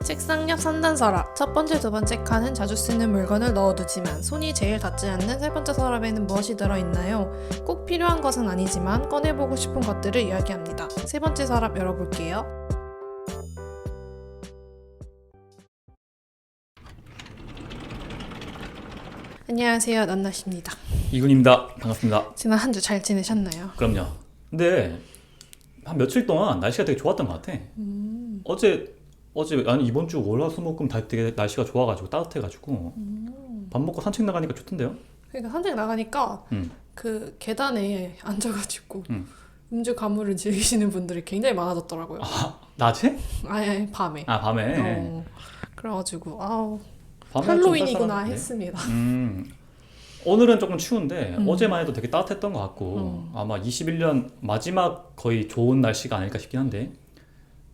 책상 옆 상단 서랍. 첫 번째, 두 번째 칸은 자주 쓰는 물건을 넣어두지만 손이 제일 닿지 않는 세 번째 서랍에는 무엇이 들어있나요? 꼭 필요한 것은 아니지만 꺼내보고 싶은 것들을 이야기합니다. 세 번째 서랍 열어볼게요. 안녕하세요, 넌나씨입니다. 이군입니다. 반갑습니다. 지난 한 주 잘 지내셨나요? 그럼요. 근데 한 며칠 동안 날씨가 되게 좋았던 것 같아. 어제 아니 이번 주 월화수목금 다 되게 날씨가 좋아가지고 따뜻해가지고 밥 먹고 산책 나가니까 좋던데요? 그러니까 산책 나가니까 그 계단에 앉아가지고 음주 가물을 즐기시는 분들이 굉장히 많아졌더라고요. 아, 낮에? 아니 밤에. 아, 밤에. 그래가지고 밤에 좀 할로윈이구나 쌀쌀한데? 했습니다. 오늘은 조금 추운데 어제만 해도 되게 따뜻했던 것 같고 아마 21년 마지막 거의 좋은 날씨가 아닐까 싶긴 한데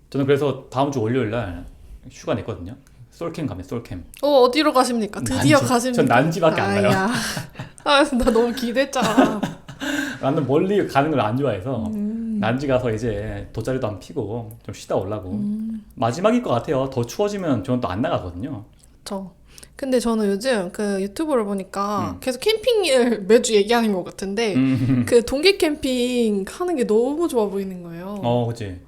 저는 그래서 다음 주 월요일 날 휴가 냈거든요. 솔캠 가면 솔캠. 어디로 가십니까? 드디어 난지. 가십니까? 전 난지밖에 안 가요. 아야. 나 너무 기대했잖아. 나는 멀리 가는 걸 안 좋아해서 난지 가서 이제 돗자리도 안 피고 좀 쉬다 오려고. 마지막일 것 같아요. 더 추워지면 저는 또 안 나가거든요. 근데 저는 요즘 그 유튜브를 보니까 계속 캠핑을 매주 얘기하는 것 같은데 그 동계 캠핑 하는 게 너무 좋아 보이는 거예요. 그치.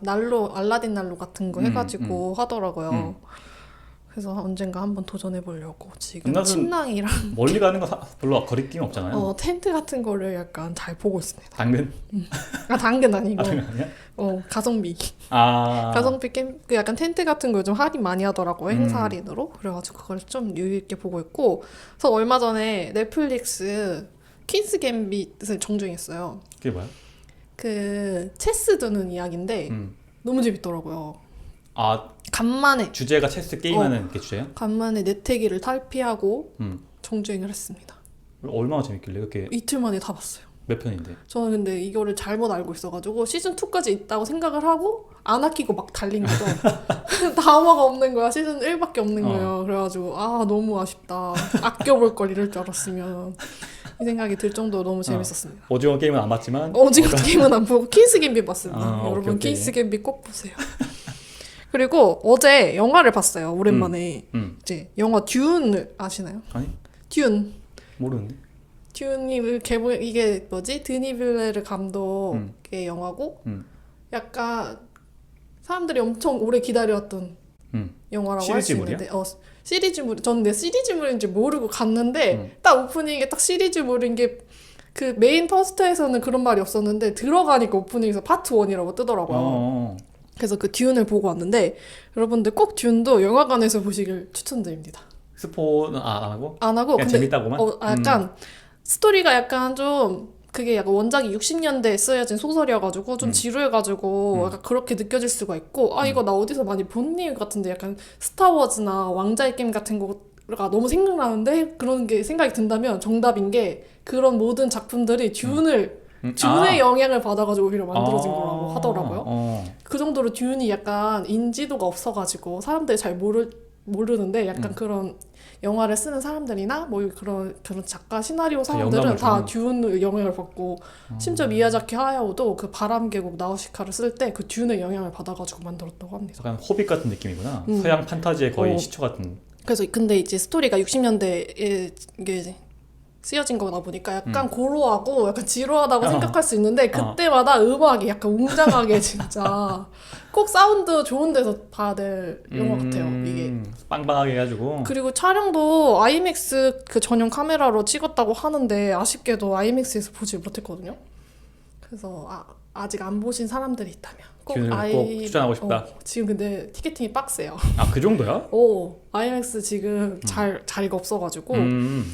난로, 알라딘 난로 같은 거 해가지고 하더라고요. 그래서 언젠가 한번 도전해 보려고 지금 침낭이랑 멀리 가는 거 별로 거리낌이 없잖아요. 텐트 같은 거를 약간 잘 보고 있습니다. 당근? 당근 아니고 당근 아니야? 가성비. 가성비 그 약간 텐트 같은 거 요즘 할인 많이 하더라고요. 행사 할인으로. 그래가지고 그걸 좀 유의 있게 보고 있고. 그래서 얼마 전에 넷플릭스 퀸스 갬빗을 정주행했어요. 그게 뭐야? 그 체스 두는 이야기인데 너무 재밌더라고요. 간만에 주제가 체스 게임하는 게 주제야? 간만에 내태기를 탈피하고 정주행을 했습니다. 얼마나 재밌길래 그렇게 이틀 만에 다 봤어요. 몇 편인데? 저는 근데 이거를 잘못 알고 있어가지고 시즌2까지 있다고 생각을 하고 안 아끼고 막 달린 거죠. 다음화가 없는 거야. 시즌1밖에 없는 거예요. 그래가지고 너무 아쉽다. 아껴볼 걸 이럴 줄 알았으면 이 생각이 들 정도로 너무 재밌었습니다. 오징어 게임은 안 봤지만 오징어 게임은 안 보고 퀸스 갬빗 봤습니다. 여러분 오케이. 퀸스 갬빗 꼭 보세요. 그리고 어제 영화를 봤어요. 오랜만에. 이제 영화 듀운을 아시나요? 아니? 듀운. 모르는데? 듀운이 이게 뭐지? 드니 빌레르 감독의 영화고 약간 사람들이 엄청 오래 기다려왔던 영화라고 할 수 있는데 시리즈물. 저는 내 시리즈물인지 모르고 갔는데 딱 오프닝에 딱 시리즈물인 게 그 메인 포스터에서는 그런 말이 없었는데 들어가니까 오프닝에서 파트 1이라고 뜨더라고요. 그래서 그 듀운을 보고 왔는데 여러분들 꼭 듀운도 영화관에서 보시길 추천드립니다. 스포는 안 하고? 안 하고 그냥 근데 재밌다고만? 약간 스토리가 약간 좀 그게 약간 원작이 60년대에 쓰여진 소설이어가지고 좀 지루해가지고 약간 그렇게 느껴질 수가 있고 이거 나 어디서 많이 본 내용 같은데 약간 스타워즈나 왕자의 게임 같은 거가 너무 생각나는데 그런 게 생각이 든다면 정답인 게 그런 모든 작품들이 듀운의 영향을 받아가지고 오히려 만들어진 거라고 하더라고요. 그 정도로 듀운이 약간 인지도가 없어가지고 사람들이 잘 모르는데 약간 그런 영화를 쓰는 사람들이나 뭐 그런 작가 시나리오 사람들은 다 듀운의 영향을 받고 심지어 미야자키 하야오도 그 바람계곡 나우시카를 쓸 때 그 듀운의 영향을 받아가지고 만들었다고 합니다. 약간 호빗 같은 느낌이구나. 서양 판타지의 거의 시초 같은. 그래서 근데 이제 스토리가 60년대에 이게 쓰여진 거다 보니까 약간 고루하고 약간 지루하다고 생각할 수 있는데 그때마다 음악이 약간 웅장하게 진짜 꼭 사운드 좋은 데서 봐야 될 영화 같아요. 이게 빵빵하게 해가지고. 그리고 촬영도 IMAX 그 전용 카메라로 찍었다고 하는데 아쉽게도 IMAX에서 보지 못했거든요. 그래서 아직 안 보신 사람들이 있다면 꼭 추천하고 싶다. 지금 근데 티켓팅이 빡세요. 그 정도야? IMAX 지금 자리가 없어가지고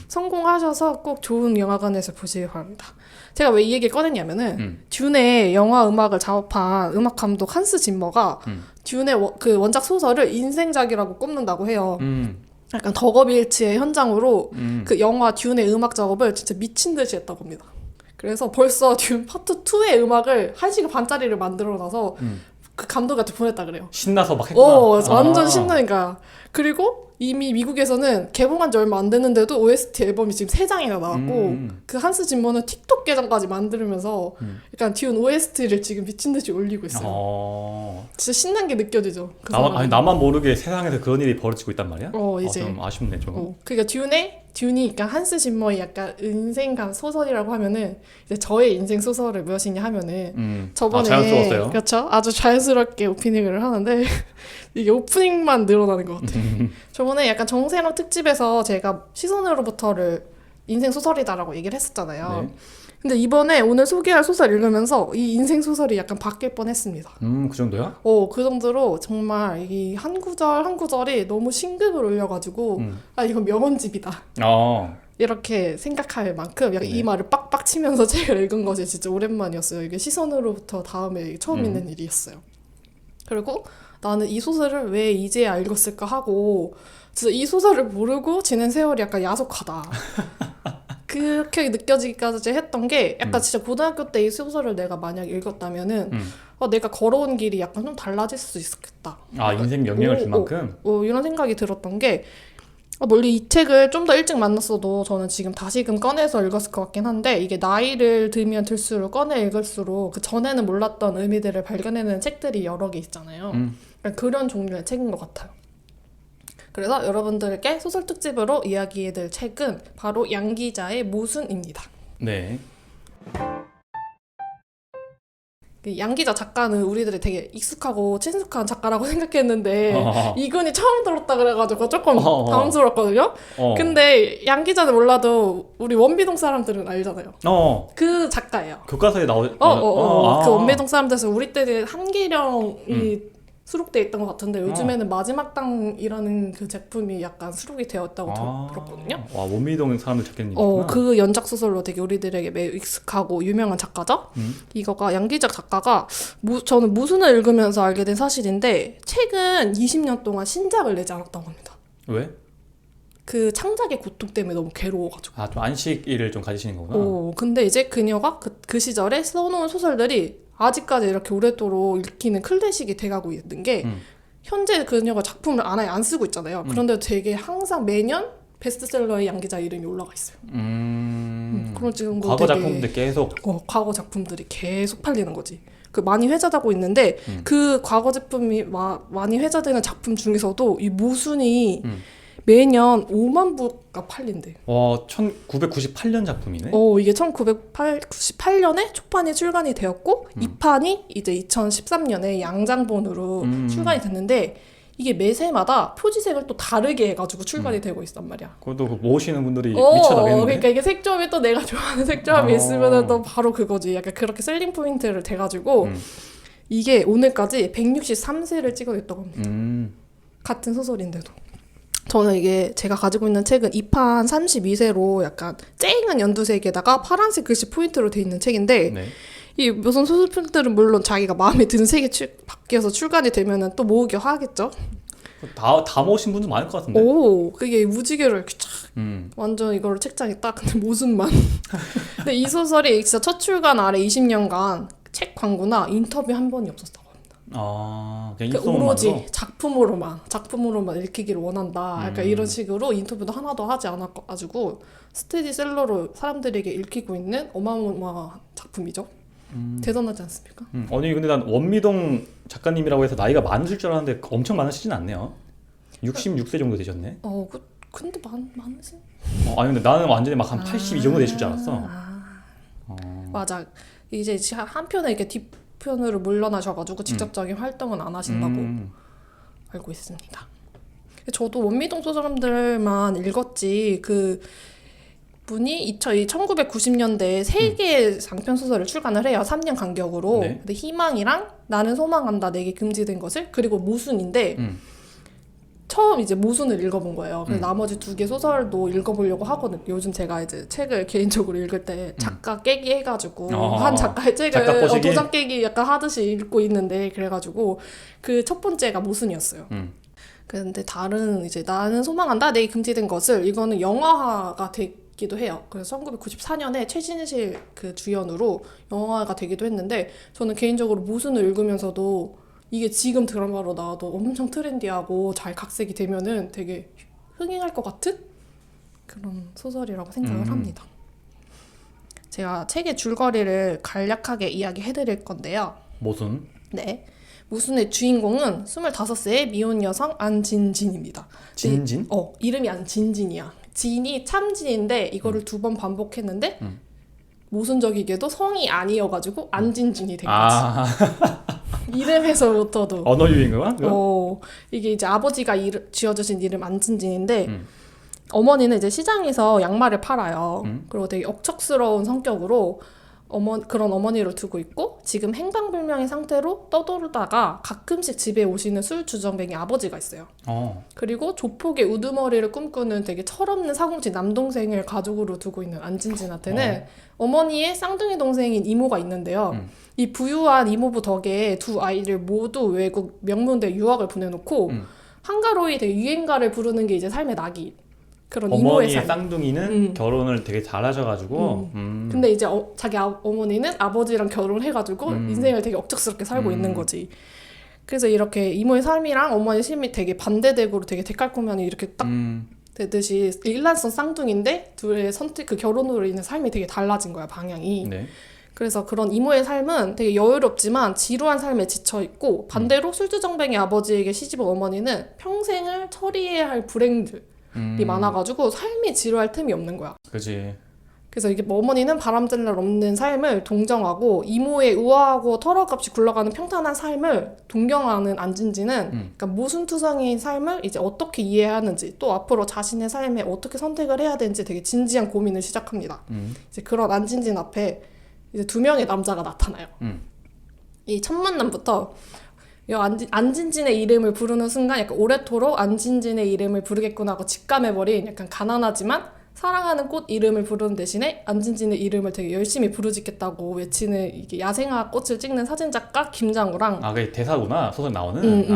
성공하셔서 꼭 좋은 영화관에서 보시기 바랍니다. 제가 왜 이 얘기를 꺼냈냐면은 듀네 영화 음악을 작업한 음악 감독 한스 짐머가 듀네 그 원작 소설을 인생작이라고 꼽는다고 해요. 약간 덕업일치의 현장으로 그 영화 듀네 음악 작업을 진짜 미친 듯이 했다고 합니다. 그래서 벌써 듀 파트 2의 음악을 1시간 반짜리를 만들어놔서 그 감독한테 보냈다 그래요. 신나서 막 했구나. 완전 신나니까. 그리고 이미 미국에서는 개봉한 지 얼마 안 됐는데도 OST 앨범이 지금 3장이나 나왔고 그 한스 짐머는 틱톡 계정까지 만들면서 약간 듀운 OST를 지금 미친 듯이 올리고 있어요. 진짜 신난 게 느껴지죠. 그 아니, 나만 모르게 세상에서 그런 일이 벌어지고 있단 말이야? 이제 좀 아쉽네 좀. 그러니까 듀니 그러니까 한스 짐머의 약간 인생감 소설이라고 하면은 이제 저의 인생 소설을 무엇이냐 하면은 저번에 자연스러웠어요. 그렇죠. 아주 자연스럽게 오프닝을 하는데 이게 오프닝만 늘어나는 것 같아. 저번에 약간 정세랑 특집에서 제가 시선으로부터를 인생 소설이다라고 얘기를 했었잖아요. 네. 근데 이번에 오늘 소개할 소설 읽으면서 이 인생 소설이 약간 바뀔 뻔했습니다. 그 정도야? 그 정도로 정말 이 한 구절 한 구절이 너무 심금을 울려가지고 이건 명언집이다. 이렇게 생각할 만큼 약간 이 말을 빡빡 치면서 책을 읽은 것이 진짜 오랜만이었어요. 이게 시선으로부터 다음에 처음 있는 일이었어요. 그리고 나는 이 소설을 왜 이제야 읽었을까 하고 진짜 이 소설을 모르고 지낸 세월이 약간 야속하다. 그렇게 느껴지기까지 했던 게 약간 진짜 고등학교 때 이 소설을 내가 만약 읽었다면은 내가 걸어온 길이 약간 좀 달라질 수 있었겠다. 인생 영향을 줄 만큼? 이런 생각이 들었던 게 원래 이 책을 좀 더 일찍 만났어도 저는 지금 다시금 꺼내서 읽었을 것 같긴 한데 이게 나이를 들면 들수록 꺼내 읽을수록 그 전에는 몰랐던 의미들을 발견해내는 책들이 여러 개 있잖아요. 그런 종류의 책인 것 같아요. 그래서 여러분들께 소설 특집으로 이야기해드릴 책은 바로 양 기자의 모순입니다. 네. 양 기자 작가는 우리들이 되게 익숙하고 친숙한 작가라고 생각했는데 이근이 처음 들었다 그래가지고 조금 당황스럽거든요. 근데 양 기자는 몰라도 우리 원비동 사람들은 알잖아요. 그 작가예요. 교과서에 그 원비동 사람들에서 우리 때는 한기령이 수록돼 있던 것 같은데 요즘에는 마지막 땅이라는 그 제품이 약간 수록이 되었다고 들었거든요. 원미동 사람들 작가님이구나. 그 연작 소설로 되게 우리들에게 매우 익숙하고 유명한 작가죠. 이거가 양기작 작가가 저는 무순을 읽으면서 알게 된 사실인데 최근 20년 동안 신작을 내지 않았다고 합니다. 왜? 그 창작의 고통 때문에 너무 괴로워가지고. 좀 안식일을 좀 가지시는 거구나. 근데 이제 그녀가 그 시절에 써놓은 소설들이 아직까지 이렇게 오랫도록 읽히는 클래식이 돼가고 있는 게 현재 그녀가 작품을 아예 안 쓰고 있잖아요. 그런데 되게 항상 매년 베스트셀러에 양 기자 이름이 올라가 있어요. 그런 지금 과거 작품들 계속 과거 작품들이 계속 팔리는 거지. 많이 회자되고 있는데 그 과거 제품이 많이 회자되는 작품 중에서도 이 모순이 매년 5만 부가 팔린대. 1998년 작품이네. 이게 1998년에 초판이 출간이 되었고 2판이 이제 2013년에 양장본으로 출간이 됐는데 이게 매세마다 표지색을 또 다르게 해가지고 출간이 되고 있단 말이야. 그것도 모으시는 분들이 미쳐나겠는데. 그러니까 이게 색조합이 또 내가 좋아하는 색조합이 있으면 또 바로 그거지. 약간 그렇게 셀링 포인트를 돼가지고 이게 오늘까지 163세를 찍어냈다고 합니다. 같은 소설인데도. 저는 이게 제가 가지고 있는 책은 2판 32세로 약간 쨍한 연두색에다가 파란색 글씨 포인트로 돼 있는 책인데 이 무슨 소설들은 물론 자기가 마음에 드는 색이 바뀌어서 출간이 되면은 또 모으기 하겠죠. 다 모으신 분도 많을 것 같은데. 그게 무지개로 이렇게 쫙 완전 이거를 책장에 딱 근데 모순만. 근데 이 소설이 진짜 첫 출간 아래 20년간 책 광고나 인터뷰 한 번이 없었다고. 그냥 오로지 작품으로만 읽히기를 원한다. 약간 이런 식으로 인터뷰도 하나도 하지 않아가지고 스테디셀러로 사람들에게 읽히고 있는 어마어마한 작품이죠. 대단하지 않습니까? 아니 근데 난 원미동 작가님이라고 해서 나이가 많으실 줄 알았는데 엄청 많으시진 않네요. 66세 정도 되셨네. 근데 많으신? 아니 근데 나는 완전히 막 한 82 정도 되실 줄 알았어. 맞아. 이제 한편에 이렇게 편으로 물러나셔가지고 직접적인 활동은 안 하신다고 알고 있습니다. 저도 원미동 소설들만 읽었지 그 분이 1990년대에 3개의 장편 소설을 출간을 해요. 3년 간격으로. 근데 희망이랑 나는 소망한다 내게 금지된 것을 그리고 모순인데 처음 이제 모순을 읽어본 거예요. 그래서 나머지 2개 소설도 읽어보려고 하거든요. 요즘 제가 이제 책을 개인적으로 읽을 때 작가 깨기 해가지고 한 작가의 책을 도장 깨기 약간 하듯이 읽고 있는데 그래가지고 그 첫 번째가 모순이었어요. 근데 다른 이제 나는 소망한다 내게 금지된 것을 이거는 영화화가 되기도 해요. 그래서 1994년에 최진실 그 주연으로 영화가 되기도 했는데 저는 개인적으로 모순을 읽으면서도 이게 지금 드라마로 나와도 엄청 트렌디하고 잘 각색이 되면은 되게 흥행할 것 같은 그런 소설이라고 생각을 합니다. 제가 책의 줄거리를 간략하게 이야기해드릴 건데요. 모순. 네. 모순의 주인공은 25세의 미혼 여성 안진진입니다. 진진? 이름이 안진진이야. 진이 참진인데 이거를 2번 반복했는데 모순적이게도 성이 아니어가지고 안진진이 된 거지. 이름에서부터도. 언어 유인가? 이게 이제 아버지가 지어주신 이름 안진진인데 어머니는 이제 시장에서 양말을 팔아요. 그리고 되게 억척스러운 성격으로 그런 어머니를 두고 있고 지금 행방불명의 상태로 떠돌다가 가끔씩 집에 오시는 술 주정뱅이 아버지가 있어요. 그리고 조폭의 우두머리를 꿈꾸는 되게 철없는 사고뭉치 남동생을 가족으로 두고 있는 안진진한테는 어머니의 쌍둥이 동생인 이모가 있는데요. 이 부유한 이모부 덕에 두 아이를 모두 외국 명문대 유학을 보내놓고 한가로이 되게 유행가를 부르는 게 이제 삶의 낙이. 그런 이모의 어머니의 삶. 쌍둥이는 결혼을 되게 잘하셔가지고 근데 이제 자기 어머니는 아버지랑 결혼해가지고 인생을 되게 억척스럽게 살고 있는 거지. 그래서 이렇게 이모의 삶이랑 어머니의 삶이 되게 반대되고 되게 데칼코마니 이렇게 딱 되듯이 일란성 쌍둥이인데 둘의 선택 그 결혼으로 인해 삶이 되게 달라진 거야 방향이. 네. 그래서 그런 이모의 삶은 되게 여유롭지만 지루한 삶에 지쳐있고 반대로 술주정뱅이 아버지에게 시집온 어머니는 평생을 처리해야 할 불행들이 많아가지고 삶이 지루할 틈이 없는 거야. 그지. 그래서 이게 어머니는 바람잘 날 없는 삶을 동정하고 이모의 우아하고 털어없이 굴러가는 평탄한 삶을 동경하는 안진지는 그러니까 모순투성이인 삶을 이제 어떻게 이해해야 하는지 또 앞으로 자신의 삶에 어떻게 선택을 해야 되는지 되게 진지한 고민을 시작합니다. 이제 그런 안진진 앞에 이제 2명의 남자가 나타나요. 이 첫 만남부터 안진진의 이름을 부르는 순간 약간 오래도록 안진진의 이름을 부르겠구나 하고 직감해버린 약간 가난하지만 사랑하는 꽃 이름을 부르는 대신에 안진진의 이름을 되게 열심히 부르짖겠다고 외치는 이게 야생화 꽃을 찍는 사진작가 김장우랑 그게 대사구나. 소설 나오는.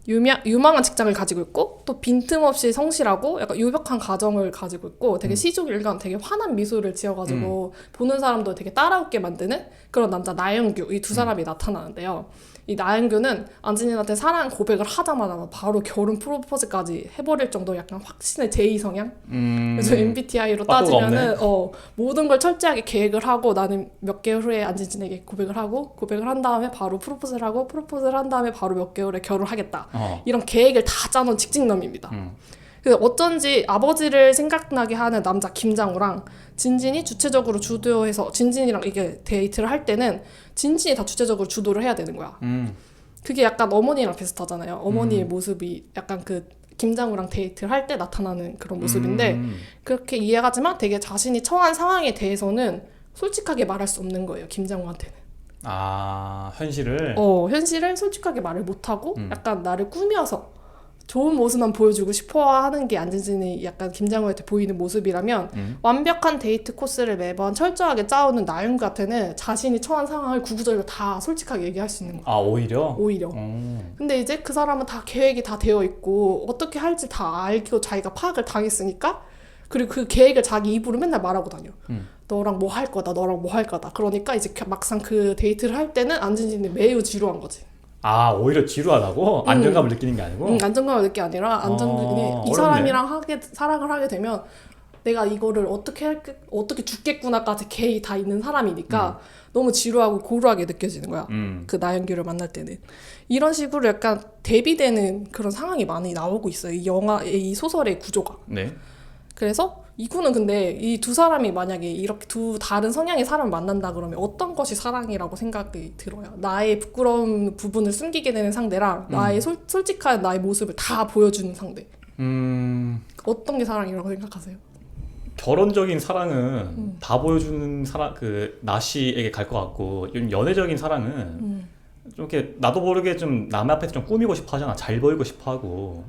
유망한 직장을 가지고 있고 또 빈틈없이 성실하고 약간 유벽한 가정을 가지고 있고 되게 시족일관 되게 환한 미소를 지어가지고 보는 사람도 되게 따라웃게 만드는 그런 남자 나영규 이 2사람이 나타나는데요. 이 나영규는 안진이한테 사랑 고백을 하자마자 바로 결혼 프로포즈까지 해버릴 정도 약간 확신의 제2성향? 그래서 MBTI로 따지면은 모든 걸 철저하게 계획을 하고 나는 몇 개월 후에 안진에게 고백을 한 다음에 바로 프로포즈를 하고 프로포즈를 한 다음에 바로 몇 개월에 결혼하겠다. 이런 계획을 다 짜놓은 직진남입니다. 그래서 어쩐지 아버지를 생각나게 하는 남자 김장우랑 진진이 주체적으로 주도해서 진진이랑 이게 데이트를 할 때는 진진이 다 주체적으로 주도를 해야 되는 거야. 그게 약간 어머니랑 비슷하잖아요. 어머니의 모습이 약간 그 김장우랑 데이트를 할 때 나타나는 그런 모습인데 그렇게 이해하지만 되게 자신이 처한 상황에 대해서는 솔직하게 말할 수 없는 거예요. 김장우한테는. 현실을? 현실을 솔직하게 말을 못하고 약간 나를 꾸며서 좋은 모습만 보여주고 싶어 하는 게 안진진이 약간 김장우한테 보이는 모습이라면 완벽한 데이트 코스를 매번 철저하게 짜오는 나윤한테는 자신이 처한 상황을 구구절절 다 솔직하게 얘기할 수 있는 거야. 오히려? 오히려. 근데 이제 그 사람은 다 계획이 다 되어 있고 어떻게 할지 다 알고 자기가 파악을 당했으니까 그리고 그 계획을 자기 입으로 맨날 말하고 다녀. 너랑 뭐 할 거다, 너랑 뭐 할 거다. 그러니까 이제 막상 그 데이트를 할 때는 안진진이 매우 지루한 거지. 오히려 지루하다고? 안정감을 느끼는 게 아니고? 안정감을 느끼는 게 아니라 이 사람이랑 사랑을 하게 되면 내가 이거를 어떻게 죽겠구나까지 계획이 다 있는 사람이니까 너무 지루하고 고루하게 느껴지는 거야. 그 나영규를 만날 때는. 이런 식으로 약간 대비되는 그런 상황이 많이 나오고 있어요. 이 소설의 구조가. 네. 그래서 이구는 근데 이 2사람이 만약에 이렇게 2 다른 성향의 사람을 만난다 그러면 어떤 것이 사랑이라고 생각이 들어요? 나의 부끄러운 부분을 숨기게 되는 상대랑 나의 솔직한 나의 모습을 다 보여주는 상대. 어떤 게 사랑이라고 생각하세요? 결혼적인 사랑은 다 보여주는 나씨에게 갈 것 같고 연애적인 사랑은 좀 이렇게 나도 모르게 좀 남의 앞에서 좀 꾸미고 싶어 하잖아. 잘 보이고 싶어 하고.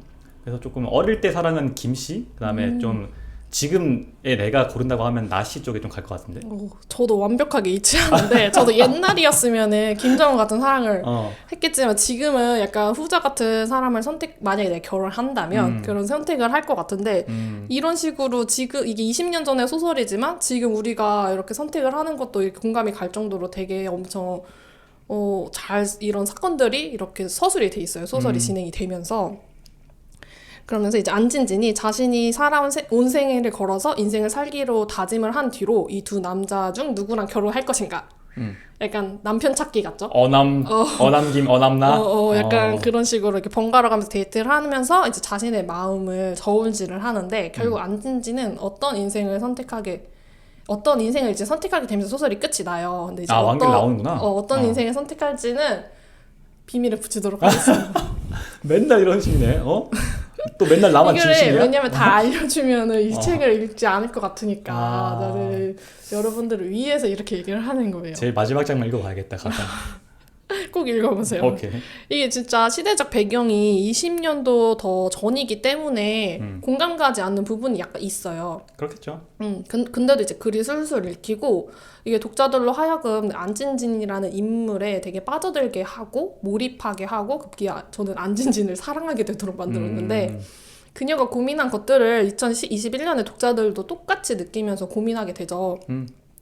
그래서 조금 어릴 때 사랑은 김씨, 그다음에 좀 지금의 내가 고른다고 하면 나씨 쪽에 좀 갈 것 같은데. 저도 완벽하게 일치하는데 저도 옛날이었으면은 김정은 같은 사랑을 했겠지만 지금은 약간 후자 같은 사람을 만약에 내가 결혼을 한다면 그런 선택을 할 것 같은데 이런 식으로 지금 이게 20년 전의 소설이지만 지금 우리가 이렇게 선택을 하는 것도 공감이 갈 정도로 되게 엄청 이런 사건들이 이렇게 서술이 돼 있어요. 소설이 진행이 되면서. 그러면서 이제 안진진이 자신이 살아온 온 생애를 걸어서 인생을 살기로 다짐을 한 뒤로 이 두 남자 중 누구랑 결혼할 것인가. 약간 남편 찾기 같죠? 어남김 어남나. 약간 그런 식으로 이렇게 번갈아 가면서 데이트를 하면서 이제 자신의 마음을 저울질을 하는데 결국 안진진은 어떤 인생을 이제 선택하게 되면서 소설이 끝이 나요. 근데 이제 완결 나오는구나. 어떤 인생을 선택할지는 비밀에 붙이도록 하겠습니다. 맨날 이런 식이네. 또 맨날 나만 진심이야? 왜냐면 다 알려주면은 이 책을 읽지 않을 것 같으니까 나는 여러분들을 위해서 이렇게 얘기를 하는 거예요. 제일 마지막 장면 읽어봐야겠다. 가자. 꼭 읽어보세요. 오케이. 이게 진짜 시대적 배경이 20년도 더 전이기 때문에 공감 가지 않는 부분이 약간 있어요. 그렇겠죠. 근데도 이제 글이 술술 읽히고 이게 독자들로 하여금 안진진이라는 인물에 되게 빠져들게 하고 몰입하게 하고 급기야 저는 안진진을 사랑하게 되도록 만들었는데 그녀가 고민한 것들을 2021년에 독자들도 똑같이 느끼면서 고민하게 되죠.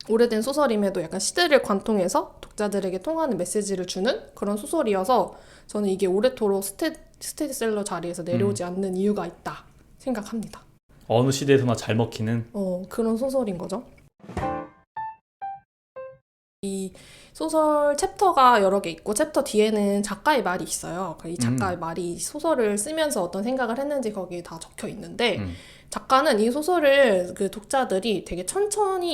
오래된 소설임에도 약간 시대를 관통해서 독자들에게 통하는 메시지를 주는 그런 소설이어서 저는 이게 오래도록 스테디셀러 자리에서 내려오지 않는 이유가 있다 생각합니다. 어느 시대에서나 잘 먹히는 그런 소설인 거죠. 이 소설 챕터가 여러 개 있고 챕터 뒤에는 작가의 말이 있어요. 이 작가의 말이 소설을 쓰면서 어떤 생각을 했는지 거기에 다 적혀 있는데 작가는 이 소설을 그 독자들이 되게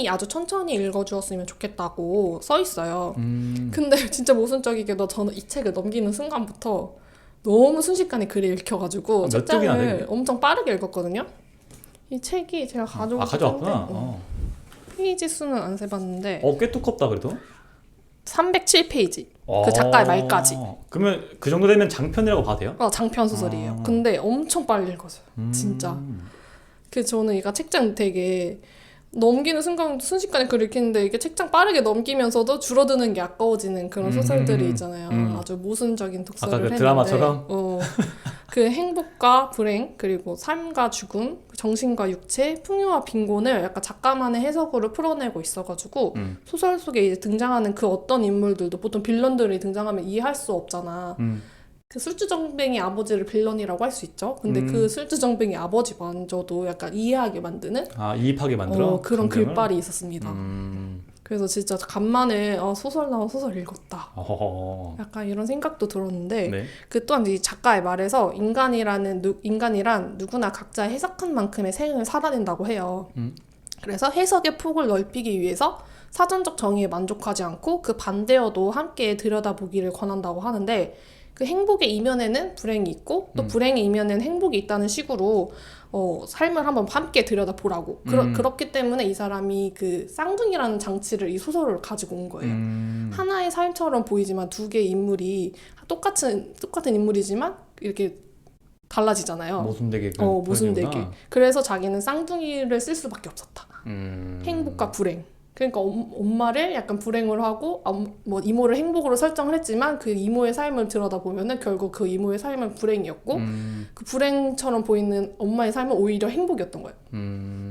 아주 천천히 읽어주었으면 좋겠다고 써 있어요. 근데 진짜 모순적이게도 저는 이 책을 넘기는 순간부터 너무 순식간에 글이 읽혀가지고 책장을 엄청 빠르게 읽었거든요. 이 책이 제가 가져왔구나. 페이지 수는 안 세봤는데 꽤 두껍다 그래도. 307페이지. 그 작가의 말까지. 그러면 그 정도 되면 장편이라고 봐도 돼요? 장편 소설이에요. 근데 엄청 빨리 읽었어요. 진짜. 그래서 저는 이거 책장 되게 넘기는 순간 순식간에 글을 읽히는데 이게 책장 빠르게 넘기면서도 줄어드는 게 아까워지는 그런 소설들이 있잖아요. 아주 모순적인 독서를 아까 그 했는데 드라마처럼? 그 행복과 불행 그리고 삶과 죽음 정신과 육체 풍요와 빈곤을 약간 작가만의 해석으로 풀어내고 있어가지고 소설 속에 이제 등장하는 그 어떤 인물들도 보통 빌런들이 등장하면 이해할 수 없잖아. 그 술주정뱅이 아버지를 빌런이라고 할 수 있죠. 근데 그 술주정뱅이 아버지마저도 약간 이해하게 만드는 이입하게 만들어? 그런 글발이 있었습니다. 그래서 진짜 간만에 소설 나온 소설 읽었다. 약간 이런 생각도 들었는데 네. 그 또한 이 작가의 말에서 인간이란 누구나 각자 해석한 만큼의 생을 살아낸다고 해요. 그래서 해석의 폭을 넓히기 위해서 사전적 정의에 만족하지 않고 그 반대여도 함께 들여다보기를 권한다고 하는데 그 행복의 이면에는 불행이 있고 또 불행의 이면에는 행복이 있다는 식으로 삶을 한번 함께 들여다보라고. 그렇기 때문에 이 사람이 그 쌍둥이라는 장치를 이 소설을 가지고 온 거예요. 하나의 삶처럼 보이지만 두 개의 인물이 똑같은 인물이지만 이렇게 달라지잖아요. 모순되게. 모순되게. 그래서 자기는 쌍둥이를 쓸 수밖에 없었다. 행복과 불행. 그러니까 엄마를 약간 불행으로 하고 뭐 이모를 행복으로 설정을 했지만 그 이모의 삶을 들여다보면은 결국 그 이모의 삶은 불행이었고 그 불행처럼 보이는 엄마의 삶은 오히려 행복이었던 거예요.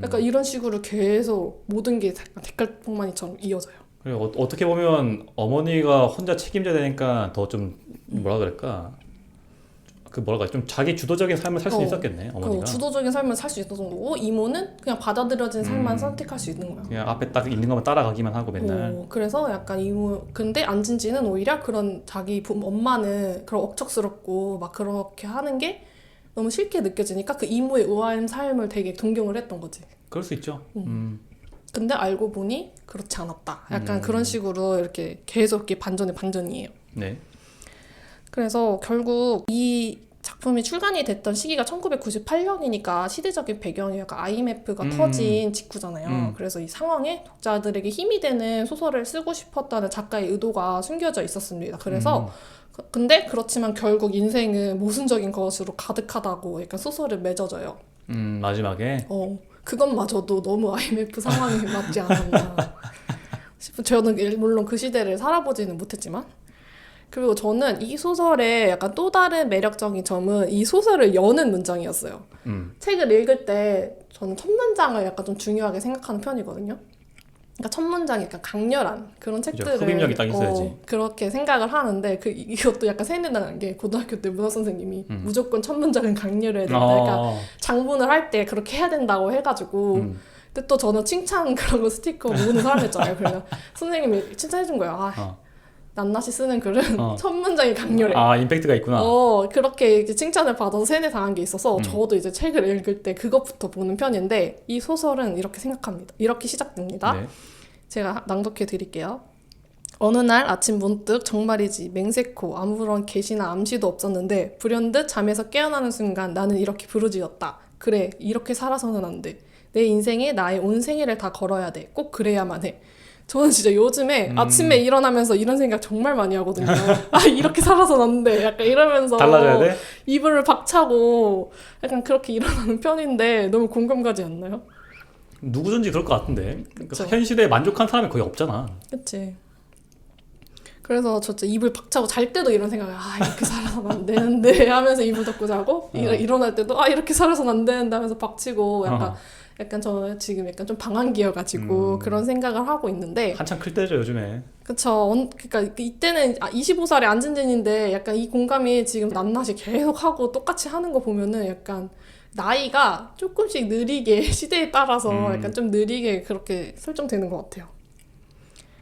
약간 이런 식으로 계속 모든 게 대칼폭만이처럼 이어져요. 그리고 어떻게 보면 어머니가 혼자 책임져야 되니까 더 좀 뭐라 그럴까? 좀 자기 주도적인 삶을 살 수 있었겠네, 어머니가. 주도적인 삶을 살 수 있었던 정도고 이모는 그냥 받아들여진 삶만 선택할 수 있는 거야. 그냥 앞에 딱 있는 것만 따라가기만 하고 맨날. 그래서 약간 근데 안진지는 오히려 그런 자기 엄마는 그런 억척스럽고 막 그렇게 하는 게 너무 싫게 느껴지니까 그 이모의 우아한 삶을 되게 동경을 했던 거지. 그럴 수 있죠. 근데 알고 보니 그렇지 않았다. 약간 그런 식으로 이렇게 계속 이렇게 반전이에요. 네. 그래서 결국 이 작품이 출간이 됐던 시기가 1998년이니까 시대적인 배경이 약간 IMF가 터진 직후잖아요. 그래서 이 상황에 독자들에게 힘이 되는 소설을 쓰고 싶었다는 작가의 의도가 숨겨져 있었습니다. 그래서 근데 그렇지만 결국 인생은 모순적인 것으로 가득하다고 약간 소설을 맺어져요. 마지막에? 그것마저도 너무 IMF 상황에 맞지 않았나 싶은. 저는 물론 그 시대를 살아보지는 못했지만 그리고 저는 이 소설의 약간 또 다른 매력적인 점은 이 소설을 여는 문장이었어요. 책을 읽을 때 저는 첫 문장을 약간 좀 중요하게 생각하는 편이거든요. 그러니까 첫 문장이 약간 강렬한 그런 책들을 흡입력이 딱 있어야지. 그렇게 생각을 하는데 이것도 약간 세뇌당한 게 고등학교 때 문화 선생님이 무조건 첫 문장은 강렬해야 된다. 그러니까 장문을 할 때 그렇게 해야 된다고 해가지고 근데 또 저는 칭찬 그런 거 스티커 모으는 사람이었잖아요. 그래서 선생님이 칭찬해준 거예요. 낱낱이 쓰는 글은 첫 문장이 강렬해. 임팩트가 있구나. 그렇게 이제 칭찬을 받아서 세뇌당한 게 있어서 저도 이제 책을 읽을 때 그것부터 보는 편인데 이 소설은 이렇게 생각합니다. 이렇게 시작됩니다. 네. 제가 낭독해 드릴게요. 어느 날 아침 문득 정말이지 맹세코 아무런 계시나 암시도 없었는데 불현듯 잠에서 깨어나는 순간 나는 이렇게 부르짖었다. 그래, 이렇게 살아서는 안 돼. 내 인생에 나의 온 생애를 다 걸어야 돼. 꼭 그래야만 해. 저는 진짜 요즘에 아침에 일어나면서 이런 생각 정말 많이 하거든요. 이렇게 살아서는 안 돼. 약간 이러면서 달라져야 돼? 이불을 박차고 약간 그렇게 일어나는 편인데 너무 공감 가지 않나요? 누구든지 그럴 것 같은데. 그쵸. 현 시대에 만족한 사람이 거의 없잖아. 그치. 그래서 저 진짜 이불 박차고 잘 때도 이런 생각을 이렇게 살아서는 안 되는데 하면서 이불 덮고 자고 일어날 때도 이렇게 살아서는 안 되는데 하면서 박치고 약간 저 지금 약간 좀 방황기여가지고 그런 생각을 하고 있는데 한참 클 때죠 요즘에. 그쵸. 그러니까 이때는 25살에 안진진인데 약간 이 공감이 지금 낱낱이 계속 하고 똑같이 하는 거 보면은 약간 나이가 조금씩 느리게 시대에 따라서 약간 좀 느리게 그렇게 설정되는 것 같아요.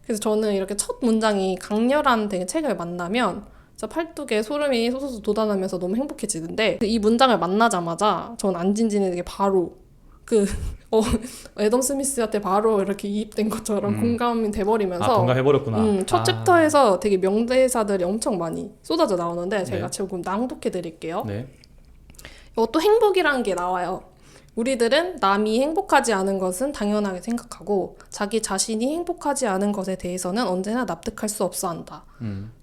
그래서 저는 이렇게 첫 문장이 강렬한 되게 책을 만나면 진짜 팔뚝에 소름이 솟아서 돋아나면서 너무 행복해지는데 이 문장을 만나자마자 전 안진진에게 바로 애덤 스미스한테 바로 이렇게 이입된 것처럼 공감이 돼버리면서 공감해버렸구나. 첫 챕터에서 되게 명대사들이 엄청 많이 쏟아져 나오는데 제가 조금 낭독해드릴게요. 네. 이것도 행복이라는 게 나와요. 우리들은 남이 행복하지 않은 것은 당연하게 생각하고 자기 자신이 행복하지 않은 것에 대해서는 언제나 납득할 수 없어 한다.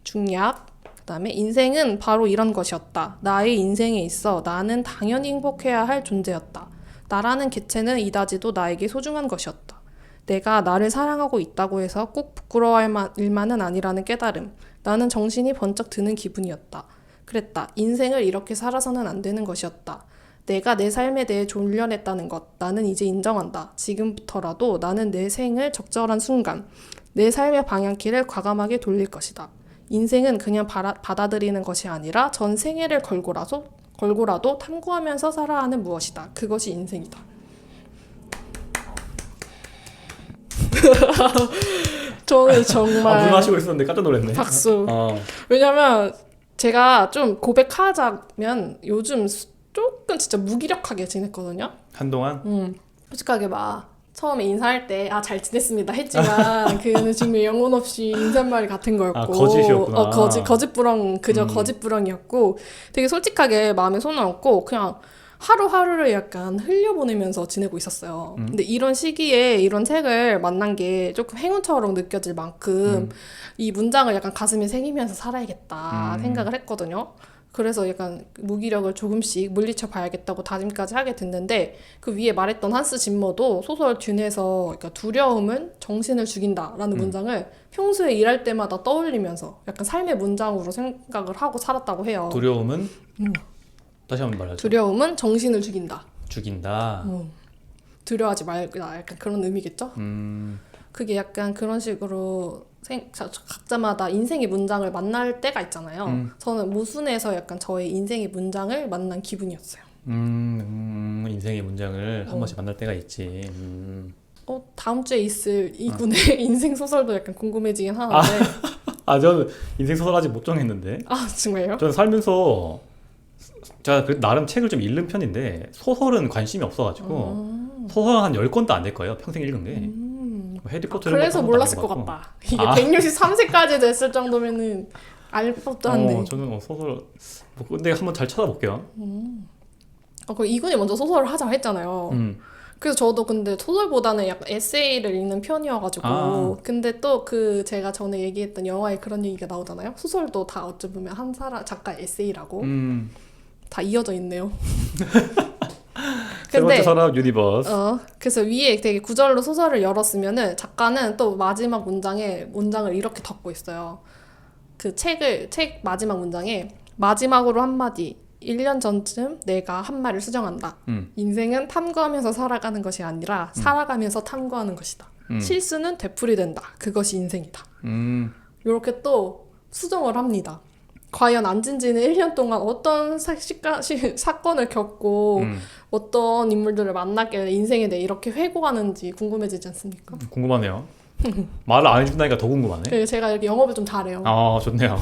중략, 그다음에 인생은 바로 이런 것이었다. 나의 인생에 있어 나는 당연히 행복해야 할 존재였다. 나라는 개체는 이다지도 나에게 소중한 것이었다. 내가 나를 사랑하고 있다고 해서 꼭 부끄러워할 일만은 아니라는 깨달음. 나는 정신이 번쩍 드는 기분이었다. 그랬다. 인생을 이렇게 살아서는 안 되는 것이었다. 내가 내 삶에 대해 졸려냈다는 것. 나는 이제 인정한다. 지금부터라도 나는 내 생을 적절한 순간, 내 삶의 방향키를 과감하게 돌릴 것이다. 인생은 그냥 받아들이는 것이 아니라 전 생애를 걸고라도 탐구하면서 살아야 하는 무엇이다. 그것이 인생이다. 저는 정말 물 마시고 있었는데 깜짝 놀랐네. 박수. 왜냐면 제가 좀 고백하자면 요즘 조금 진짜 무기력하게 지냈거든요. 한동안? 솔직하게 처음에 인사할 때 잘 지냈습니다 했지만 그는 지금 영혼 없이 인사말 같은 거였고 거짓이었구나. 거짓부렁 그저 거짓부렁이었고 되게 솔직하게 마음에 손을 얹고 그냥 하루하루를 약간 흘려보내면서 지내고 있었어요. 근데 이런 시기에 이런 책을 만난 게 조금 행운처럼 느껴질 만큼 이 문장을 약간 가슴에 새기면서 살아야겠다 생각을 했거든요. 그래서 약간 무기력을 조금씩 물리쳐 봐야겠다고 다짐까지 하게 됐는데 그 위에 말했던 한스 짐머도 소설 듄에서 그러니까 두려움은 정신을 죽인다라는 문장을 평소에 일할 때마다 떠올리면서 약간 삶의 문장으로 생각을 하고 살았다고 해요. 두려움은? 다시 한번 말하죠. 두려움은 정신을 죽인다. 죽인다. 두려워하지 말자 약간 그런 의미겠죠? 그게 약간 그런 식으로 각자마다 인생의 문장을 만날 때가 있잖아요. 저는 모순에서 약간 저의 인생의 문장을 만난 기분이었어요. 인생의 문장을 한 번씩 만날 때가 있지. 다음 주에 있을 이군의 인생 소설도 약간 궁금해지긴 하는데. 저는 인생 소설 아직 못 정했는데. 정말요? 저는 살면서 제가 나름 책을 좀 읽는 편인데 소설은 관심이 없어가지고 소설 한 10권도 안 될 거예요. 평생 읽은 게. 해리포터 그래서 몰랐을 것 같다. 이게 163세까지 됐을 정도면은 알 법도 한데. 저는 소설 근데 한번 잘 찾아볼게요. 그럼 이군이 먼저 소설을 하자 했잖아요. 그래서 저도 근데 소설보다는 약간 에세이를 읽는 편이어가지고 근데 또 제가 전에 얘기했던 영화에 그런 얘기가 나오잖아요. 소설도 다 어찌 보면 한 사람 작가의 에세이라고 다 이어져 있네요. 세 번째 서랍 유니버스. 그래서 위에 되게 구절로 소설을 열었으면은 작가는 또 마지막 문장을 이렇게 덮고 있어요. 그 책 마지막 문장에 마지막으로 한마디 1년 전쯤 내가 한 말을 수정한다. 인생은 탐구하면서 살아가는 것이 아니라 살아가면서 탐구하는 것이다. 실수는 되풀이된다. 그것이 인생이다. 이렇게 또 수정을 합니다. 과연 안진지는 1년 동안 어떤 사건을 겪고 어떤 인물들을 만났길래 인생에 대해 이렇게 회고하는지 궁금해지지 않습니까? 궁금하네요. 말을 안 해준다니까 더 궁금하네. 그래서 제가 이렇게 영업을 좀 잘해요. 아, 좋네요.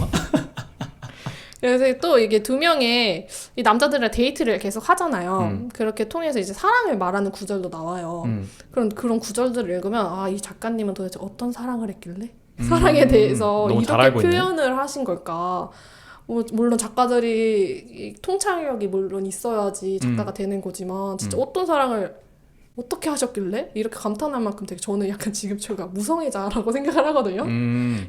그래서 또 이게 두 명의 이 남자들이랑 데이트를 계속 하잖아요. 그렇게 통해서 이제 사랑을 말하는 구절도 나와요. 그런 구절들을 읽으면 아, 이 작가님은 도대체 어떤 사랑을 했길래 사랑에 대해서 너무 잘 이렇게 알고 있네. 표현을 하신 걸까? 물론 작가들이 이 통찰력이 물론 있어야지 작가가 되는 거지만 진짜 어떤 사랑을 어떻게 하셨길래 이렇게 감탄할 만큼 되게 저는 약간 지금 제가 무성애자라고 생각을 하거든요.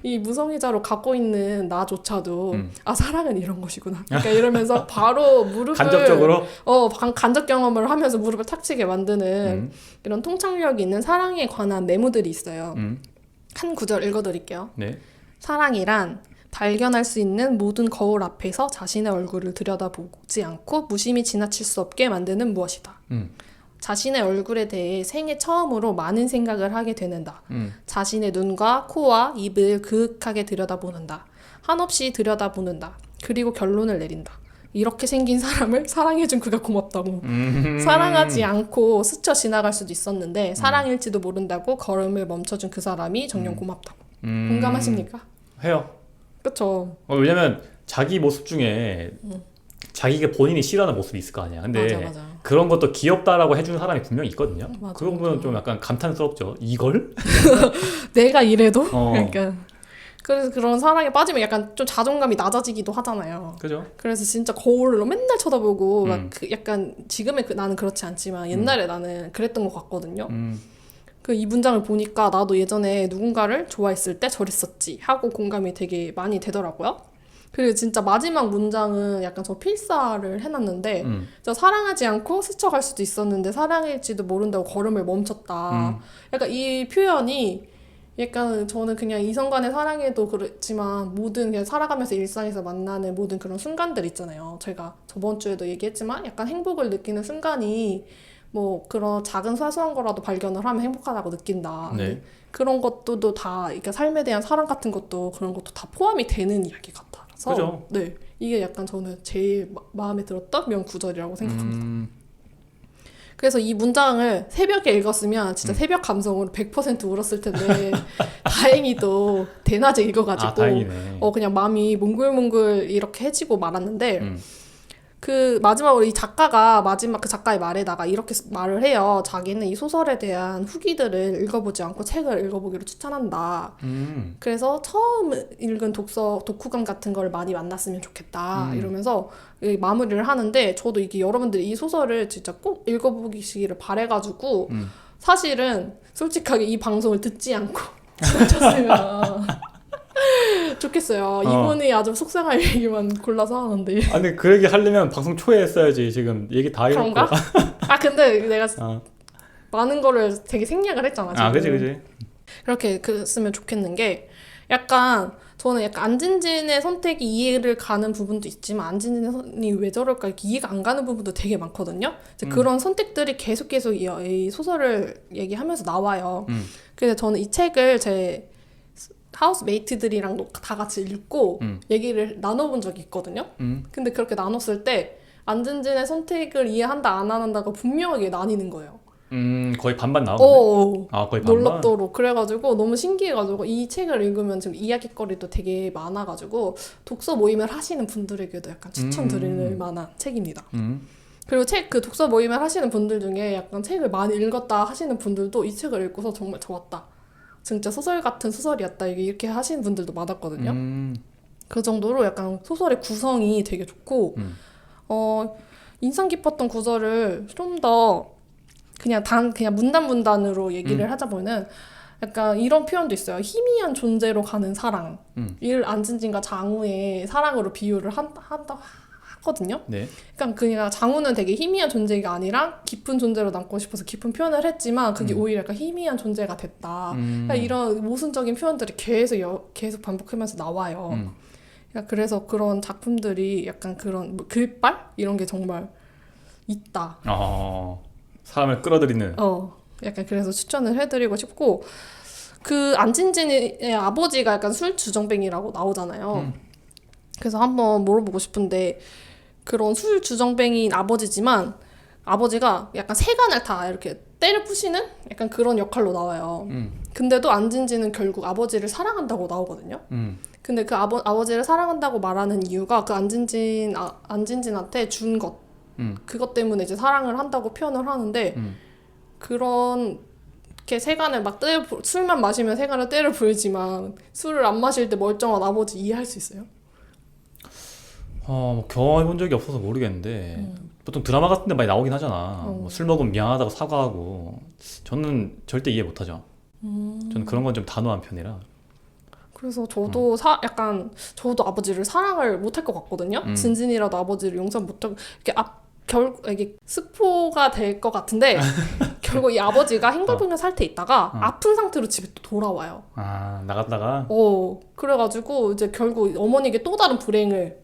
이 무성애자로 갖고 있는 나조차도 아, 사랑은 이런 것이구나. 그러니까 이러면서 바로 무릎을 간접적으로 간접 경험을 하면서 무릎을 탁 치게 만드는 이런 통찰력이 있는 사랑에 관한 메모들이 있어요. 한 구절 읽어드릴게요. 네. 사랑이란 발견할 수 있는 모든 거울 앞에서 자신의 얼굴을 들여다보지 않고 무심히 지나칠 수 없게 만드는 무엇이다. 자신의 얼굴에 대해 생애 처음으로 많은 생각을 하게 되는다. 자신의 눈과 코와 입을 그윽하게 들여다보는다. 한없이 들여다보는다. 그리고 결론을 내린다. 이렇게 생긴 사람을 사랑해준 그가 고맙다고. 사랑하지 않고 스쳐 지나갈 수도 있었는데 사랑일지도 모른다고 걸음을 멈춰준 그 사람이 정녕 고맙다고. 공감하십니까? 해요. 그쵸. 왜냐면 자기 모습 중에 자기가 본인이 싫어하는 모습이 있을 거 아니야. 근데 맞아. 그런 것도 귀엽다라고 해주는 사람이 분명히 있거든요. 맞아, 그런 부분은 좀 약간 감탄스럽죠. 이걸? 내가 이래도? 어. 그러니까. 그래서 그런 사랑에 빠지면 약간 좀 자존감이 낮아지기도 하잖아요. 그죠? 그래서 진짜 거울로 맨날 쳐다보고 막 약간 지금의 나는 그렇지 않지만 옛날에 나는 그랬던 것 같거든요. 그 이 문장을 보니까 나도 예전에 누군가를 좋아했을 때 저랬었지 하고 공감이 되게 많이 되더라고요. 그리고 진짜 마지막 문장은 약간 저 필사를 해놨는데 저 사랑하지 않고 스쳐갈 수도 있었는데 사랑일지도 모른다고 걸음을 멈췄다. 약간 이 표현이 약간 저는 그냥 이성 간의 사랑에도 그렇지만 모든 그냥 살아가면서 일상에서 만나는 모든 그런 순간들 있잖아요. 제가 저번 주에도 얘기했지만 약간 행복을 느끼는 순간이 뭐 그런 작은 사소한 거라도 발견을 하면 행복하다고 느낀다. 네. 그런 것도 다 그러니까 삶에 대한 사랑 같은 것도 그런 것도 다 포함이 되는 이야기 같아서 그죠? 네, 이게 약간 저는 제일 마음에 들었던 명구절이라고 생각합니다. 그래서 이 문장을 새벽에 읽었으면 진짜 새벽 감성으로 100% 울었을 텐데 다행히도 대낮에 읽어가지고 아, 다행이네. 그냥 마음이 몽글몽글 이렇게 해지고 말았는데 그 마지막으로 이 작가가 마지막 그 작가의 말에다가 이렇게 말을 해요. 자기는 이 소설에 대한 후기들을 읽어보지 않고 책을 읽어보기로 추천한다. 그래서 처음 읽은 독후감 같은 걸 많이 만났으면 좋겠다. 이러면서 마무리를 하는데 저도 이게 여러분들이 이 소설을 진짜 꼭 읽어보시기를 바래가지고 사실은 솔직하게 이 방송을 듣지 않고 지나쳤으면 좋겠어요. 이분이 아주 속상할 얘기만 골라서 하는데. 아니 그 얘기 하려면 방송 초에 했어야지. 지금 얘기 다 해놓고. 그런가? 아 근데 내가 어. 많은 거를 되게 생략을 했잖아 지금. 아, 그지. 그렇게 했으면 좋겠는 게 약간 저는 약간 안진진의 선택이 이해를 가는 부분도 있지만 안진진이 왜 저럴까 이렇게 이해가 안 가는 부분도 되게 많거든요. 이제 그런 선택들이 계속 이 소설을 얘기하면서 나와요. 그래서 저는 이 책을 제 하우스메이트들이랑 다 같이 읽고 얘기를 나눠본 적이 있거든요. 근데 그렇게 나눴을 때 안진진의 선택을 이해한다 안 한다가 분명하게 나뉘는 거예요. 거의 반반 나오네. 아, 거의 반반. 놀랍도록. 그래가지고 너무 신기해가지고 이 책을 읽으면 지금 이야기거리도 되게 많아가지고 독서 모임을 하시는 분들에게도 약간 추천드릴 만한 책입니다. 그리고 그 독서 모임을 하시는 분들 중에 약간 책을 많이 읽었다 하시는 분들도 이 책을 읽고서 정말 좋았다. 진짜 소설 같은 소설이었다. 이렇게 하시는 분들도 많았거든요. 그 정도로 약간 소설의 구성이 되게 좋고 인상 깊었던 구절을 좀 더 그냥 문단으로 얘기를 하자 보면은 약간 이런 표현도 있어요. 희미한 존재로 가는 사랑. 이를 안진진과 장우의 사랑으로 비유를 하거든요. 네. 그러니까 그냥 장우는 되게 희미한 존재가 아니라 깊은 존재로 남고 싶어서 깊은 표현을 했지만 그게 오히려 약간 희미한 존재가 됐다. 그러니까 이런 모순적인 표현들이 계속 반복하면서 나와요. 그러니까 그래서 그런 작품들이 약간 그런 글빨 이런 게 정말 있다. 사람을 끌어들이는. 약간 그래서 추천을 해드리고 싶고 그 안진진의 아버지가 약간 술 주정뱅이라고 나오잖아요. 그래서 한번 물어보고 싶은데 그런 술 주정뱅이인 아버지지만 아버지가 약간 세간을 다 이렇게 때려 부시는 약간 그런 역할로 나와요. 근데도 안진진은 결국 아버지를 사랑한다고 나오거든요. 근데 그 아버지를 사랑한다고 말하는 이유가 그 안진진한테 준 것, 그것 때문에 이제 사랑을 한다고 표현을 하는데 그런 이렇게 세간을 막 술만 마시면 세간을 때려 부리지만 술을 안 마실 때 멀쩡한 아버지 이해할 수 있어요? 뭐 경험해본 적이 없어서 모르겠는데 보통 드라마 같은 데 많이 나오긴 하잖아. 뭐술 먹으면 미안하다고 사과하고 저는 절대 이해 못하죠. 저는 그런 건 좀 단호한 편이라. 그래서 저도 약간 저도 아버지를 사랑을 못할 것 같거든요. 진진이라도 아버지를 용서 못하고 이게 스포가 될 것 같은데 결국 이 아버지가 행방불명 상태에 있다가 아픈 상태로 집에 또 돌아와요. 아, 나갔다가 그래가지고 이제 결국 어머니에게 또 다른 불행을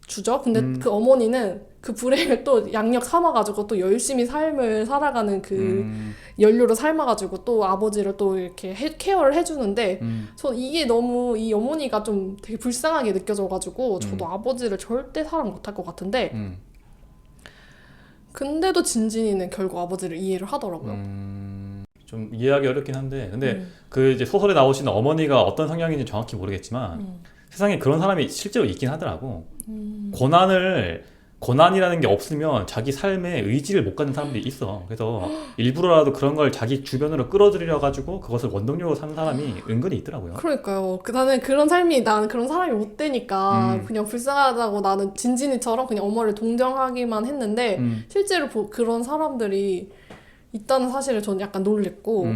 주죠. 근데 그 어머니는 그 불행을 또 양력 삼아가지고 또 열심히 삶을 살아가는 그 연료로 삶아가지고 또 아버지를 또 이렇게 케어를 해주는데 저는 이게 너무 이 어머니가 좀 되게 불쌍하게 느껴져가지고 저도 아버지를 절대 사랑 못할 것 같은데 근데도 진진이는 결국 아버지를 이해를 하더라고요. 좀 이해하기 어렵긴 한데 근데 그 이제 소설에 나오시는 어머니가 어떤 성향인지 정확히 모르겠지만 세상에 그런 사람이 실제로 있긴 하더라고. 고난이라는 게 없으면 자기 삶에 의지를 못 갖는 사람들이 있어. 그래서 일부러라도 그런 걸 자기 주변으로 끌어들여 가지고 그것을 원동력으로 사는 사람이 은근히 있더라고요. 그러니까요. 나는 그런 사람이 못 되니까 그냥 불쌍하다고 나는 진진이처럼 그냥 어머니를 동정하기만 했는데 실제로 그런 사람들이 있다는 사실을 저는 약간 놀랬고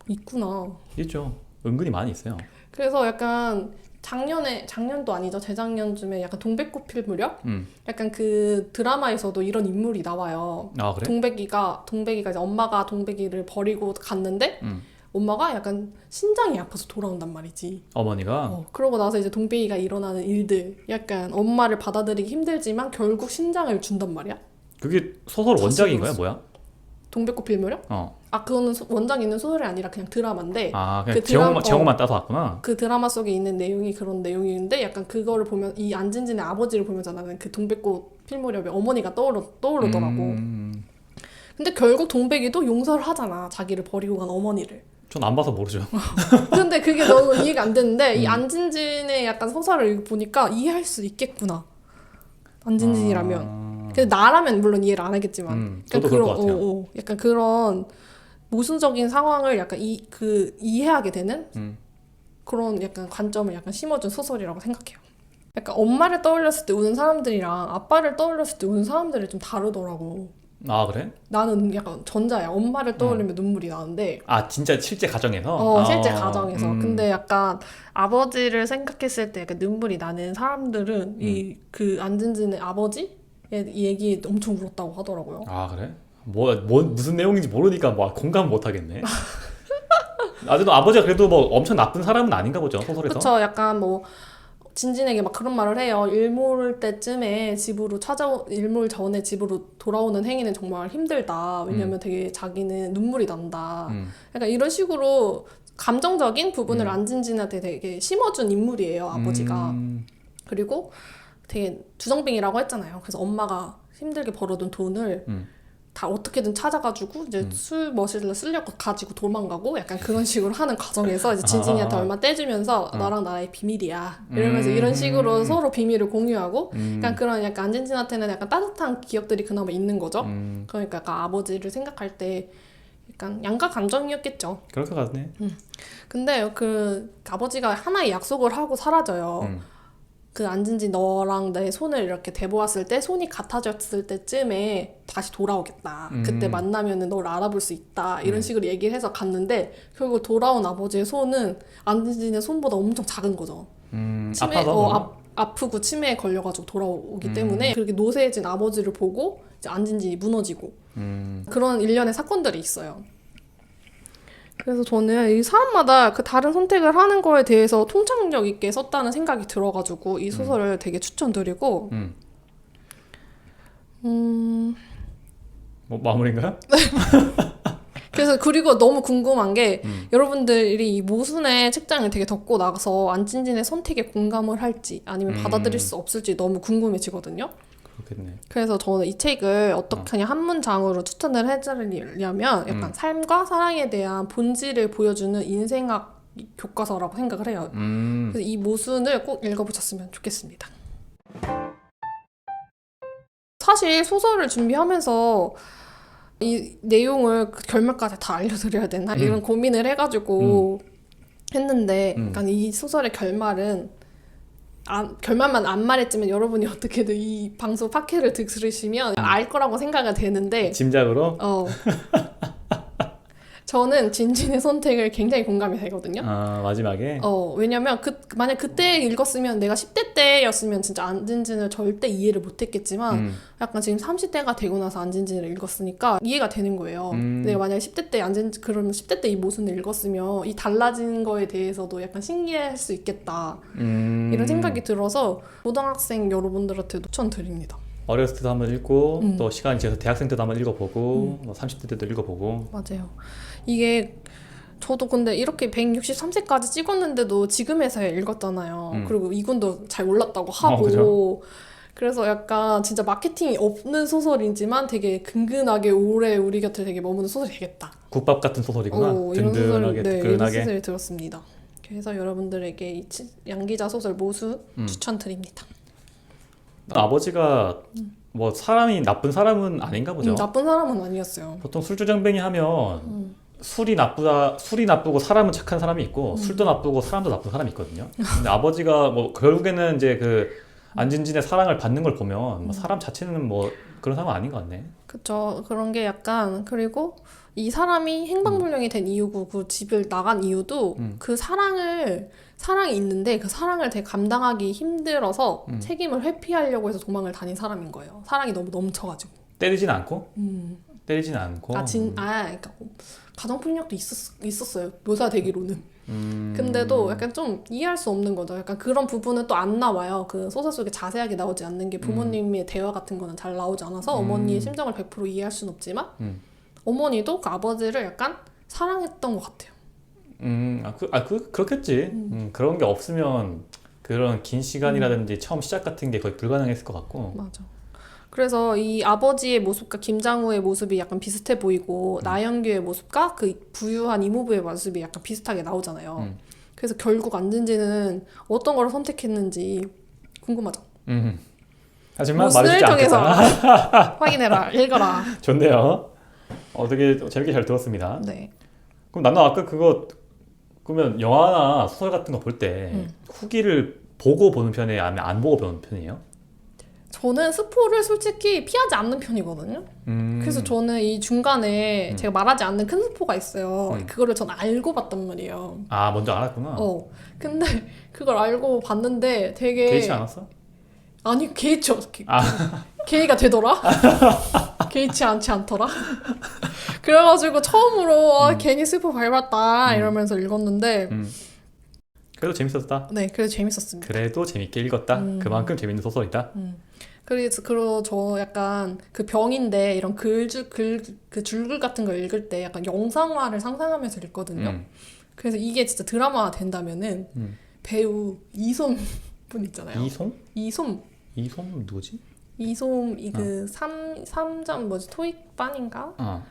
있구나. 있죠. 은근히 많이 있어요. 그래서 약간 작년도 아니죠. 재작년쯤에 약간 동백꽃 필 무렵? 약간 그 드라마에서도 이런 인물이 나와요. 아, 그래? 동백이가 이제 엄마가 동백이를 버리고 갔는데 엄마가 약간 신장이 아파서 돌아온단 말이지. 어머니가? 그러고 나서 이제 동백이가 일어나는 일들 약간 엄마를 받아들이기 힘들지만 결국 신장을 준단 말이야. 그게 소설 원작인 거야? 뭐야? 동백꽃 필 무렵? 그거는 원작 있는 소설이 아니라 그냥 드라마인데 그냥 제목만 따서 왔구나. 그 드라마 속에 있는 내용이 그런 내용인데 약간 그거를 보면 이 안진진의 아버지를 보면서 나는 그 동백꽃 필 무렵에 어머니가 떠오르더라고. 근데 결국 동백이도 용서를 하잖아. 자기를 버리고 간 어머니를. 전 안 봐서 모르죠. 근데 그게 너무 이해가 안 되는데 이 안진진의 약간 서사를 보니까 이해할 수 있겠구나. 안진진이라면. 근데 나라면 물론 이해를 안 하겠지만. 저도 그럴 것 같아요. 약간 그런 모순적인 상황을 약간 이해하게 되는 그런 약간 관점을 약간 심어준 소설이라고 생각해요. 약간 엄마를 떠올렸을 때 우는 사람들이랑 아빠를 떠올렸을 때 우는 사람들이 좀 다르더라고. 아, 그래? 나는 약간 전자야. 엄마를 떠올리면 눈물이 나는데. 아, 진짜 실제 가정에서? 실제 가정에서. 근데 약간 아버지를 생각했을 때 약간 눈물이 나는 사람들은 그 안진진의 아버지? 얘기 엄청 울었다고 하더라고요. 아, 그래? 무슨 내용인지 모르니까 공감 못 하겠네. 아직도 아버지가 그래도 엄청 나쁜 사람은 아닌가 보죠, 소설에서. 그쵸. 약간 진진에게 막 그런 말을 해요. 일몰 때쯤에 일몰 전에 집으로 돌아오는 행위는 정말 힘들다. 왜냐면 되게 자기는 눈물이 난다. 약간 이런 식으로 감정적인 부분을 안진진한테 되게 심어준 인물이에요, 아버지가. 그리고 되게 주정뱅이라고 했잖아요. 그래서 엄마가 힘들게 벌어둔 돈을 다 어떻게든 찾아가지고 이제 술 머실러 쓰려고 가지고 도망가고 약간 그런 식으로 하는 과정에서 이제 진진이한테 얼마 떼주면서 너랑 나의 비밀이야 이러면서 이런 식으로 서로 비밀을 공유하고 약간 그런 약간 안진진한테는 약간 따뜻한 기억들이 그나마 있는 거죠. 그러니까 약간 아버지를 생각할 때 약간 양가 감정이었겠죠. 그럴 것 같네. 근데 그 아버지가 하나의 약속을 하고 사라져요. 그 안진지 너랑 내 손을 이렇게 대보았을 때 손이 같아졌을 때쯤에 다시 돌아오겠다. 그때 만나면은 널 알아볼 수 있다. 이런 식으로 얘기를 해서 갔는데 결국 돌아온 아버지의 손은 안진지의 손보다 엄청 작은 거죠. 아프고 치매에 걸려가지고 돌아오기 때문에 그렇게 노쇠해진 아버지를 보고 이제 안진진이 무너지고 그런 일련의 사건들이 있어요. 그래서 저는 이 사람마다 그 다른 선택을 하는 거에 대해서 통찰력 있게 썼다는 생각이 들어가지고 이 소설을 되게 추천드리고 마무리인가요? 그래서 그리고 너무 궁금한 게 여러분들이 이 모순의 책장을 되게 덮고 나가서 안진진의 선택에 공감을 할지 아니면 받아들일 수 없을지 너무 궁금해지거든요. 그렇겠네. 그래서 저는 이 책을 어떻게 그냥 한 문장으로 추천을 해드리려면 약간 삶과 사랑에 대한 본질을 보여주는 인생학 교과서라고 생각을 해요. 그래서 이 모순을 꼭 읽어보셨으면 좋겠습니다. 사실 소설을 준비하면서 이 내용을 그 결말까지 다 알려드려야 되나 이런 고민을 해가지고 했는데 약간 이 소설의 결말은 결말만 안 말했지만 여러분이 어떻게든 이 방송 팟캐를 들으시면 알 거라고 생각이 되는데 짐작으로? 저는 진진의 선택을 굉장히 공감이 되거든요. 마지막에? 왜냐면 만약 그때 읽었으면 내가 10대 때였으면 진짜 안진진을 절대 이해를 못했겠지만 약간 지금 30대가 되고 나서 안진진을 읽었으니까 이해가 되는 거예요. 내가 만약에 10대 때 그러면 10대 때 이 모순을 읽었으면 이 달라진 거에 대해서도 약간 신기할 수 있겠다. 이런 생각이 들어서 고등학생 여러분들한테도 추천드립니다. 어렸을 때도 한번 읽고 또 시간이 지나서 대학생 때도 한번 읽어보고 뭐 30대 때도 읽어보고. 맞아요. 이게 저도 근데 이렇게 163세까지 찍었는데도 지금에서야 읽었잖아요. 그리고 이군도 잘 몰랐다고 하고 그래서 약간 진짜 마케팅이 없는 소설이지만 되게 근근하게 오래 우리 곁에 되게 머무는 소설이 되겠다. 국밥 같은 소설이구나. 이런 든든하게 소설, 뜨끈하게. 이런 소설이 들었습니다. 그래서 여러분들에게 이 양기자 소설 모수 추천드립니다. 아버지가 뭐 사람이 나쁜 사람은 아닌가 보죠. 나쁜 사람은 아니었어요. 보통 술주정뱅이 하면 술이 나쁘고 사람은 착한 사람이 있고 술도 나쁘고 사람도 나쁜 사람이 있거든요. 근데 아버지가 뭐 결국에는 이제 그 안진진의 사랑을 받는 걸 보면 뭐 사람 자체는 뭐 그런 사람은 아닌 것 같네. 그쵸. 그런 게 약간 그리고 이 사람이 행방불명이 된 이유고 그 집을 나간 이유도 그 사랑이 있는데 그 사랑을 되게 감당하기 힘들어서 책임을 회피하려고 해서 도망을 다닌 사람인 거예요. 사랑이 너무 넘쳐가지고. 때리진 않고? 때리진 않고? 그러니까 가정폭력도 있었어요. 묘사되기로는. 근데도 약간 좀 이해할 수 없는 거죠. 약간 그런 부분은 또 안 나와요. 그 소설 속에 자세하게 나오지 않는 게 부모님의 대화 같은 거는 잘 나오지 않아서 어머니의 심정을 100% 이해할 수는 없지만 어머니도 그 아버지를 약간 사랑했던 것 같아요. 그렇겠지. 그런 게 없으면 그런 긴 시간이라든지 처음 시작 같은 게 거의 불가능했을 것 같고. 맞아. 그래서 이 아버지의 모습과 김장우의 모습이 약간 비슷해 보이고 나영규의 모습과 그 부유한 이모부의 모습이 약간 비슷하게 나오잖아요. 그래서 결국 안진지는 어떤 걸 선택했는지 궁금하죠. 하지만 말해주지 않겠다. 확인해라. 읽어라. 좋네요. 되게 재밌게 잘 들었습니다. 네. 그럼 나는 아까 그러면 영화나 소설 같은 거 볼 때 후기를 보고 보는 편이에요? 아니면 안 보고 보는 편이에요? 저는 스포를 솔직히 피하지 않는 편이거든요. 그래서 저는 이 중간에 제가 말하지 않는 큰 스포가 있어요. 그거를 전 알고 봤단 말이에요. 먼저 알았구나. 근데 그걸 알고 봤는데 되게 개의치 않았어? 아니 개의치 개의가 되더라? 개의치 않지 않더라? 그래가지고 처음으로 괜히 스포 밟았다 이러면서 읽었는데 그래도 재밌었다? 네, 그래도 재밌었습니다. 그래도 재밌게 읽었다? 그만큼 재밌는 소설이다? 그리고 저 약간 그 병인데 이런 그 줄글 같은 거 읽을 때 약간 영상화를 상상하면서 읽거든요. 그래서 이게 진짜 드라마가 된다면은 배우 이솜 분 있잖아요. 이솜 누구지? 이솜 그 3점 뭐지 토익반인가?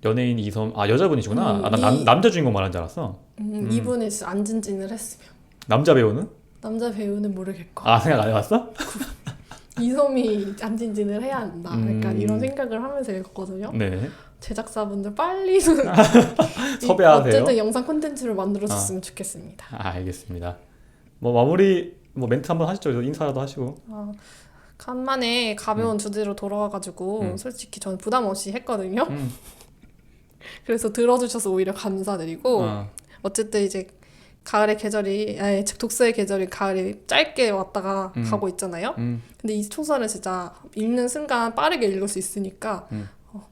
연예인 이솜 여자분이시구나. 난 남자 주인공 말한 줄 알았어. 이분이 안진진을 했으면 남자 배우는? 남자 배우는 모르겠고 생각 안 해봤어? 이솜이 안진진을 해야 한다. 약간 이런 생각을 하면서 읽었거든요. 네. 제작사분들 빨리 섭외하세요. 어쨌든 영상 콘텐츠를 만들어줬으면 좋겠습니다. 알겠습니다. 마무리 멘트 한번 하시죠. 인사라도 하시고. 간만에 가벼운 주제로 돌아와가지고 솔직히 저는 부담 없이 했거든요. 그래서 들어주셔서 오히려 감사드리고 어쨌든 이제 가을의 계절이 독서의 계절이 가을이 짧게 왔다가 가고 있잖아요. 근데 이 소설은 진짜 읽는 순간 빠르게 읽을 수 있으니까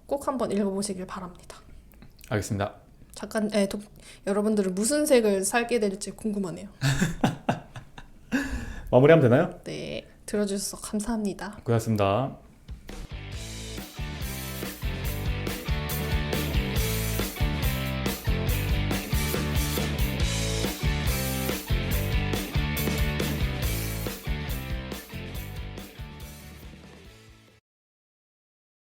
꼭 한번 읽어보시길 바랍니다. 알겠습니다. 잠깐 여러분들은 무슨 색을 살게 될지 궁금하네요. 마무리하면 되나요? 네, 들어주셔서 감사합니다. 고맙습니다.